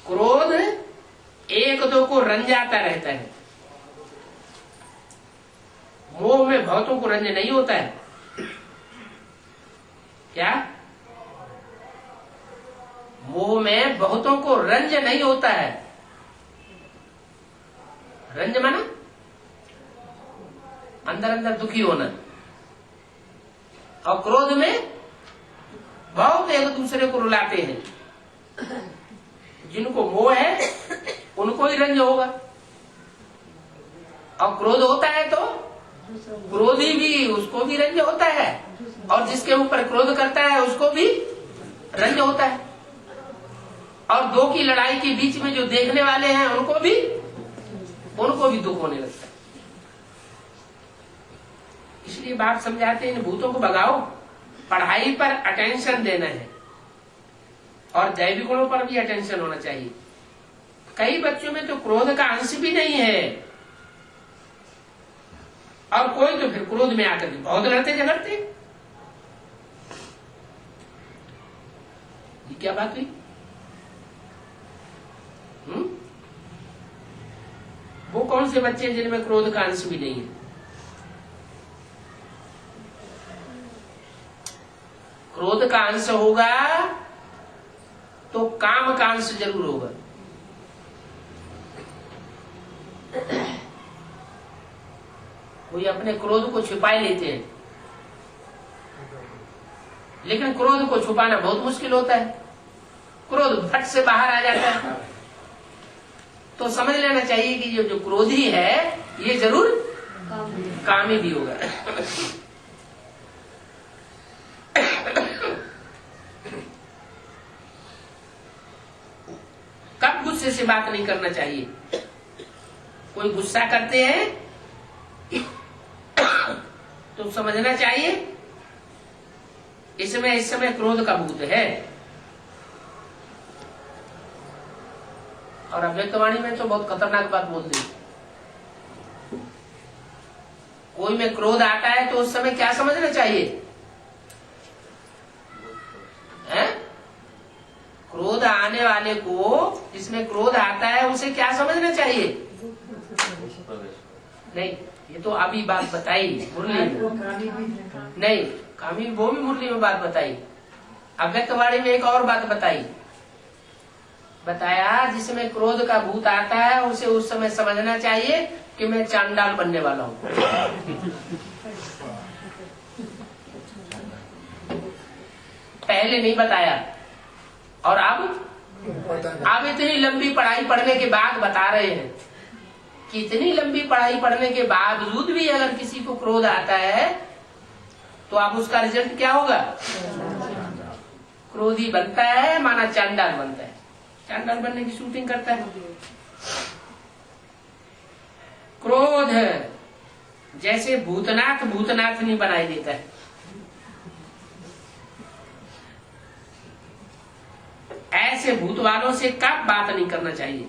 क्रोध एक दो को रंजाता रहता है। मोह में बहुतों को रंज नहीं होता है। क्या? मोह में बहुतों को रंज नहीं होता है। रंज माना अंदर अंदर दुखी होना। और क्रोध में बहुत एक दूसरे को रुलाते हैं। जिनको मोह है उनको ही रंज होगा। और क्रोध होता है तो क्रोधी भी, उसको भी रंज होता है। और जिसके ऊपर क्रोध करता है उसको भी रंज होता है। और दो की लड़ाई के बीच में जो देखने वाले हैं उनको भी दुख होने लगता है। इसलिए बाप समझाते हैं भूतों को भगाओ, पढ़ाई पर अटेंशन देना है और दैविक गुणों पर भी अटेंशन होना चाहिए। कई बच्चों में तो क्रोध का अंश भी नहीं है और कोई तो फिर क्रोध में आकर के बहुत लड़ते झगड़ते। ये क्या बात हुई? वो कौन से बच्चे हैं जिनमें क्रोध का अंश भी नहीं है? क्रोध का अंश होगा तो काम का अंश जरूर होगा। कोई अपने क्रोध को छिपाए लेते हैं, लेकिन क्रोध को छुपाना बहुत मुश्किल होता है। क्रोध फट से बाहर आ जाता है। तो समझ लेना चाहिए कि ये जो क्रोधी है ये जरूर कामी भी होगा। कब गुस्से से बात नहीं करना चाहिए? कोई गुस्सा करते हैं तो समझना चाहिए इस समय क्रोध का भूत है। और अव्यक्तवाणी में तो बहुत खतरनाक बात बोल दी। कोई में क्रोध आता है तो उस समय क्या समझना चाहिए? है? क्रोध आने वाले को, जिसमें क्रोध आता है उसे क्या समझना चाहिए? नहीं, ये तो अभी बात बताई मुरली में। नहीं, कामी वो भी मुरली में बात बताई। अव्यक्तवाणी में एक और बात बताया जिसमें क्रोध का भूत आता है उसे उस समय समझना चाहिए कि मैं चांडाल बनने वाला हूं। पहले नहीं बताया और अब इतनी लंबी पढ़ाई पढ़ने के बाद बता रहे हैं कि इतनी लंबी पढ़ाई पढ़ने के बावजूद भी अगर किसी को क्रोध आता है तो अब उसका रिजल्ट क्या होगा? क्रोधी बनता है, माना चांडाल बनता है। चांडाल बनने की शूटिंग करता है। क्रोध जैसे भूतनाथ नहीं बनाई देता है, ऐसे भूत वालों से कब बात नहीं करना चाहिए।